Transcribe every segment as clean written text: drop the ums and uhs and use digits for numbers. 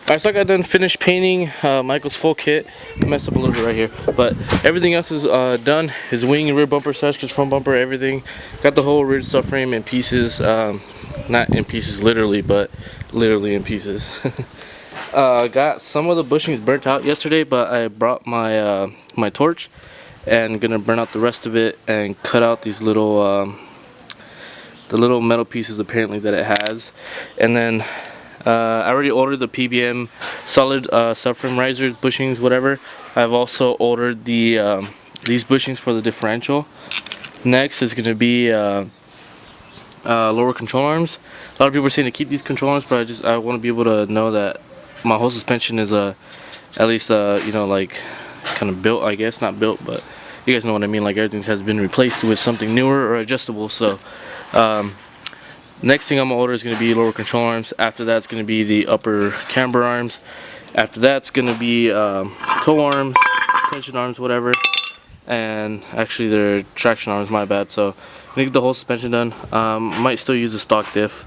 Alright, so I got done finished painting Michael's full kit. I messed up a little bit right here, but everything else is done. His wing and rear bumper, his front bumper, everything. Got the whole rear subframe in pieces. Not in pieces literally, but literally in pieces. Got some of the bushings burnt out yesterday, but I brought my my torch and gonna burn out the rest of it and cut out these little the little metal pieces apparently that it has. And then I already ordered the PBM solid subframe risers, bushings, whatever. I've also ordered the these bushings for the differential. Next is gonna be lower control arms. A lot of people are saying to keep these control arms, but I want to be able to know that my whole suspension is at least you know, like kind of built, I guess. Not built, but you guys know what I mean, like everything has been replaced with something newer or adjustable. So next thing I'm gonna order is gonna be lower control arms. After that's gonna be the upper camber arms. After that's gonna be toe arms, tension arms, whatever. And actually they're traction arms, my bad. So I'm gonna get the whole suspension done. Might still use the stock diff.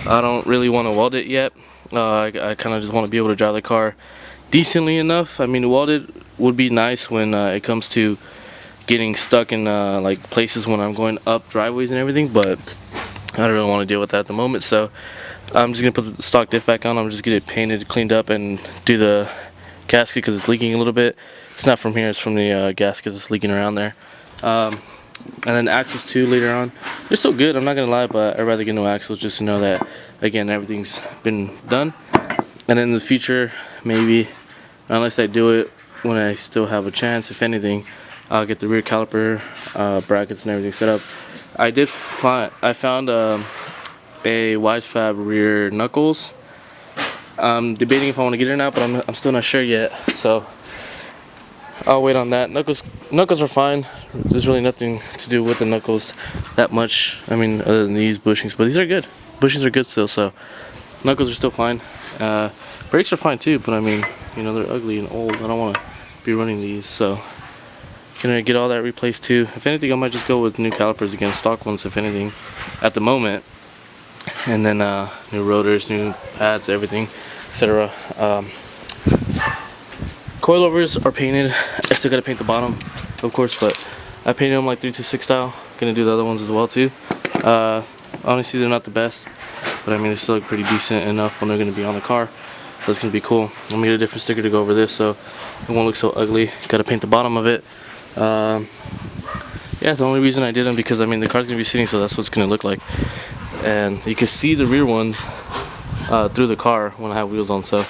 I don't really want to weld it yet. I kind of just want to be able to drive the car decently enough. I mean, welded would be nice when it comes to getting stuck in like places when I'm going up driveways and everything, but I don't really want to deal with that at the moment. So I'm just gonna put the stock diff back on. I'm just gonna get it painted, cleaned up, and do the gasket because it's leaking a little bit. It's not from here, it's from the gasket that's leaking around there. And then axles too later on. They're still good, I'm not gonna lie, but I'd rather get no axles just to know that, again, everything's been done. And in the future, maybe, unless I do it when I still have a chance, if anything, I'll get the rear caliper brackets and everything set up. I found a Wisefab rear knuckles. I'm debating if I want to get it or not, but I'm still not sure yet. So I'll wait on that. Knuckles are fine. There's really nothing to do with the knuckles that much. I mean, other than these bushings, but these are good. Bushings are good still, so knuckles are still fine. Brakes are fine too, but I mean, you know, they're ugly and old. I don't want to be running these, so gonna get all that replaced too. If anything, I might just go with new calipers again, stock ones, if anything, at the moment. And then new rotors, new pads, everything, etc. Coilovers are painted. I still gotta paint the bottom, of course, but I painted them like 326 style. Gonna do the other ones as well too. Honestly, they're not the best, but I mean, they still look pretty decent enough when they're gonna be on the car. So it's gonna be cool. I'm gonna get a different sticker to go over this so it won't look so ugly. Gotta paint the bottom of it. Yeah, the only reason I did them because I mean the car's gonna be sitting, so that's what it's gonna look like. And you can see the rear ones through the car when I have wheels on. So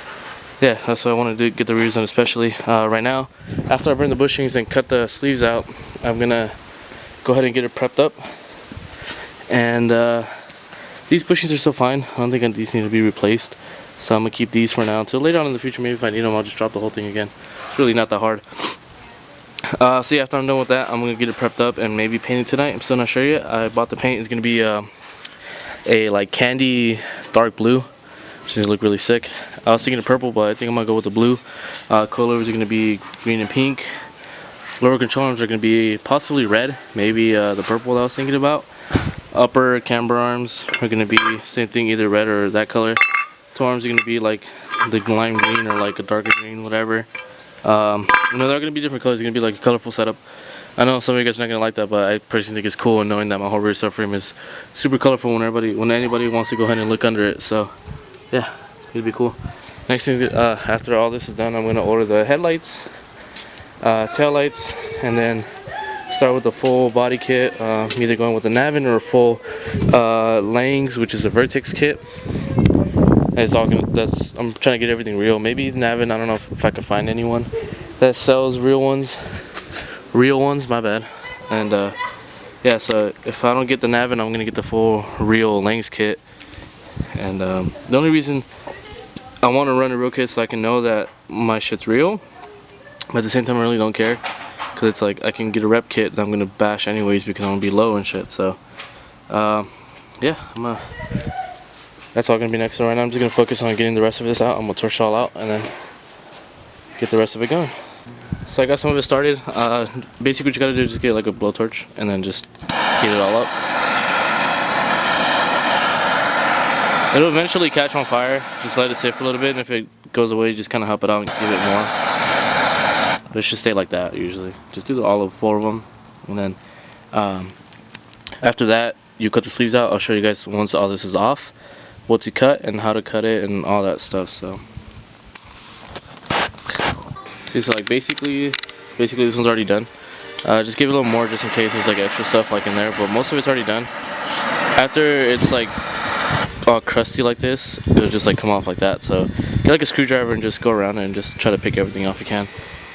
yeah, that's what I wanted to get the rears on, especially right now. After I burn the bushings and cut the sleeves out, I'm gonna go ahead and get it prepped up. And these bushings are still fine. I don't think these need to be replaced, so I'm gonna keep these for now until later on in the future. Maybe if I need them, I'll just drop the whole thing again. It's really not that hard. So yeah, after I'm done with that, I'm gonna get it prepped up and maybe paint it tonight. I'm still not sure yet. I bought the paint. It's gonna be a like candy dark blue, which is gonna look really sick. I was thinking of purple, but I think I'm gonna go with the blue. Coilovers are gonna be green and pink. Lower control arms are gonna be possibly red, maybe the purple that I was thinking about. Upper camber arms are gonna be same thing, either red or that color. Toe arms are gonna be like the lime green or like a darker green, whatever. You know, they're gonna be different colors. It's gonna be like a colorful setup. I know some of you guys are not gonna like that, but I personally think it's cool, and knowing that my whole rear subframe is super colorful when anybody wants to go ahead and look under it. So yeah, it'll be cool. Next thing, after all this is done, I'm gonna order the headlights, tail lights, and then start with the full body kit. Either going with the Navin or a full Langs, which is a Vertex kit. It's all gonna, I'm trying to get everything real. Maybe Navin, I don't know if I can find anyone that sells real ones, my bad. And yeah, so if I don't get the Navin, I'm gonna get the full real Langs kit. And the only reason I want to run a real kit so I can know that my shit's real, but at the same time I really don't care, because it's like I can get a rep kit that I'm gonna bash anyways because I'm gonna be low and shit. So yeah, that's all gonna be next. So right now I'm just gonna focus on getting the rest of this out. I'm gonna torch it all out and then get the rest of it going. So I got some of it started. Basically what you gotta do is just get like a blowtorch and then just heat it all up. It'll eventually catch on fire. Just let it sit for a little bit, and if it goes away, just kind of help it out and give it more. But it should stay like that usually. Just do all of 4 of them, and then after that, you cut the sleeves out. I'll show you guys once all this is off, what to cut and how to cut it and all that stuff. So, see, so like basically this one's already done. Just give it a little more just in case there's like extra stuff like in there, but most of it's already done. After it's like all crusty like this, it'll just like come off like that. So get like a screwdriver and just go around and just try to pick everything off you can.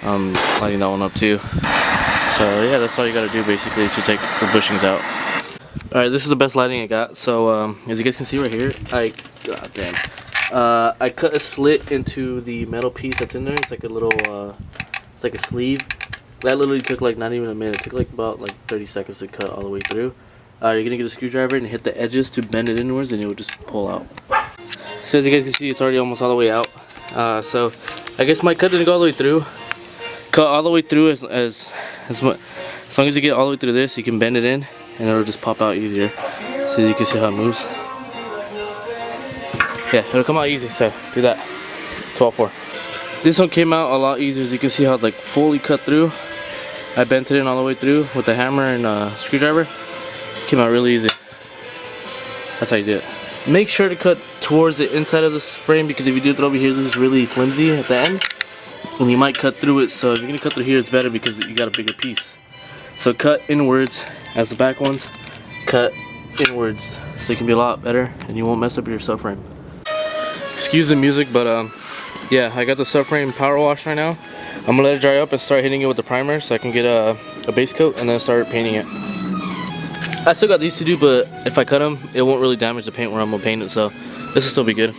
Lighting that one up too. So yeah, that's all you gotta do basically to take the bushings out. Alright, this is the best lighting I got. So as you guys can see right here, I cut a slit into the metal piece that's in there. It's like a little, it's like a sleeve. That literally took like not even a minute. It took like about like 30 seconds to cut all the way through. You're gonna get a screwdriver and hit the edges to bend it inwards, and it will just pull out. So as you guys can see, it's already almost all the way out. So I guess my cut didn't go all the way through. Cut all the way through as long as you get all the way through this, you can bend it in, and it'll just pop out easier. So you can see how it moves. Yeah, it'll come out easy. So do that. 12-4. This one came out a lot easier. As you can see how it's like fully cut through. I bent it in all the way through with the hammer and screwdriver. Came out really easy. That's how you do it. Make sure to cut towards the inside of this frame, because if you do it over here, this is really flimsy at the end, and you might cut through it. So if you're gonna cut through here, it's better because you got a bigger piece. So cut inwards as the back ones. Cut inwards so it can be a lot better and you won't mess up your subframe. Excuse the music, but yeah, I got the subframe power wash right now. I'm gonna let it dry up and start hitting it with the primer so I can get a base coat and then start painting it. I still got these to do, but if I cut them, it won't really damage the paint where I'm gonna paint it, so this will still be good.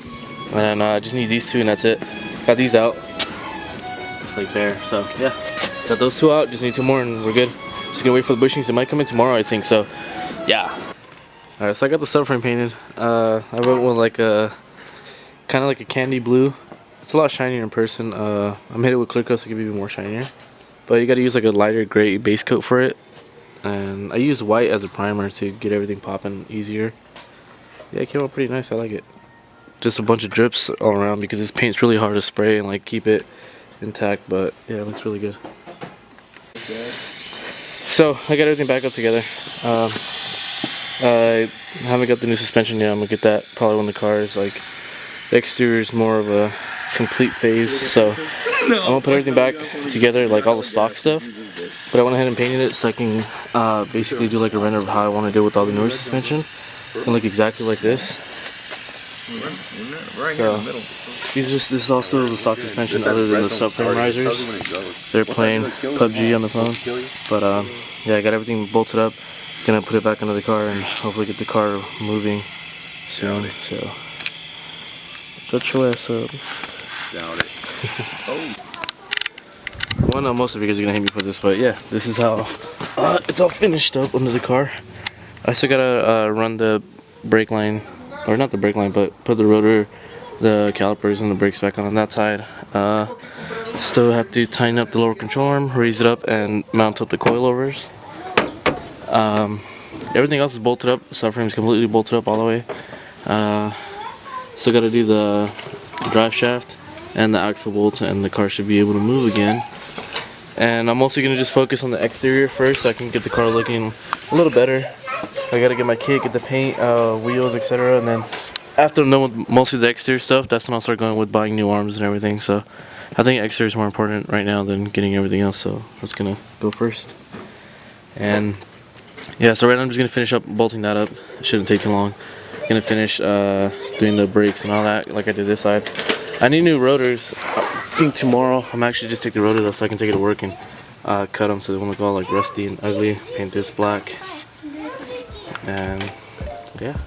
And I just need these 2 and that's it. Got these out. It's like there, so yeah. Got those 2 out, just need 2 more and we're good. Just gonna wait for the bushings. It might come in tomorrow, I think, so yeah. Alright, so I got the subframe painted. I went with like a kind of like a candy blue. It's a lot shinier in person. I made it with clear coat so it can be even more shinier. But you gotta use like a lighter gray base coat for it. And I used white as a primer to get everything popping easier. Yeah, it came out pretty nice. I like it. Just a bunch of drips all around because this paint's really hard to spray and like keep it intact. But yeah, it looks really good. So I got everything back up together. I haven't got the new suspension yet. I'm gonna get that probably when the car is like, the exterior is more of a complete phase. So I'm gonna put everything back together, like all the stock stuff. But I went ahead and painted it so I can basically do like a render of how I want to do with all the newer suspension. And look exactly like this. So this is all still the stock suspension other than the subframe risers. They're playing PUBG on the phone. But yeah, I got everything bolted up. Gonna put it back into the car and hopefully get the car moving soon. So shut your ass up. Doubt it. Oh. Well, I know most of you guys are gonna hate me for this, but yeah, this is how it's all finished up under the car. I still gotta run the brake line, or not the brake line, but put the rotor, the calipers, and the brakes back on that side. Still have to tighten up the lower control arm, raise it up, and mount up the coilovers. Everything else is bolted up. Subframe is completely bolted up all the way. Still gotta do the drive shaft and the axle bolts, and the car should be able to move again. And I'm also gonna just focus on the exterior first so I can get the car looking a little better. I gotta get my kit, get the paint, wheels, etc. And then after I'm done with mostly the exterior stuff, that's when I'll start going with buying new arms and everything. So I think exterior is more important right now than getting everything else, so that's gonna go first. And yeah, so right now I'm just gonna finish up bolting that up. It shouldn't take too long. Gonna finish doing the brakes and all that like I did this side. I need new rotors. I think tomorrow I'm actually just take the rotors off so I can take it to work and cut them so they won't look all like rusty and ugly. Paint this black. And yeah.